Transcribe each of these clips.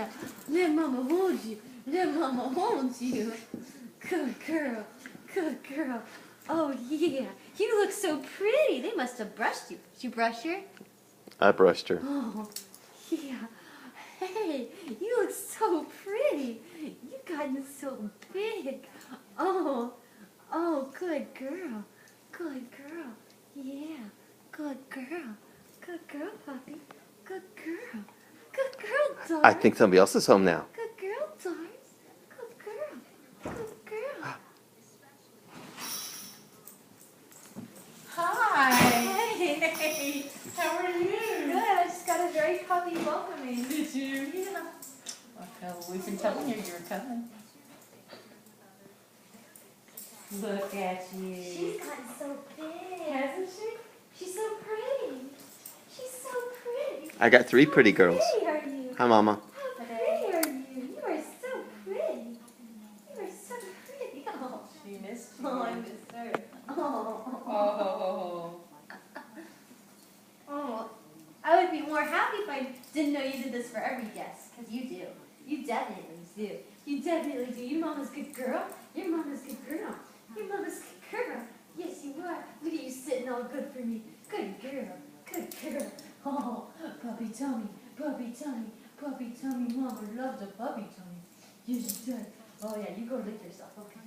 yeah. Let mama hold you. Let mama hold you. Good girl. Good girl. Oh, yeah. You look so pretty. They must have brushed you. Did you brush her? I brushed her. Oh, yeah. Hey, you look so pretty. You've gotten so big. Oh, good girl. Good girl. Yeah, good girl. Good girl, puppy. Good girl. Good girl, Doris. I think somebody else is home now. Good girl, Doris. Good girl. Good girl. Hi. Hey. How are you? Good. I just got a very puppy welcoming. Did you? Yeah. Well, we've been telling you were coming. Look at you. She's gotten so big. Hasn't she? She's so pretty. She's so pretty. I got 3 pretty girls. How pretty are you? Hi, Mama. How pretty are you? You are so pretty. You are so pretty. Oh, She missed you. I missed her. Oh. Oh. Oh. I would be more happy if I didn't know you did this for every guest, because you do. You definitely do. You definitely do. Your mama's a good girl. Your mama's a good girl. Your mama's a good girl. Yes, you are. Look at you sitting all good for me. Good girl. Good girl. Oh, puppy tummy. Puppy tummy. Puppy tummy. Mama loves a puppy tummy. Yes, she does. Oh, yeah, you go lick yourself, okay?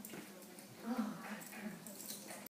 Oh.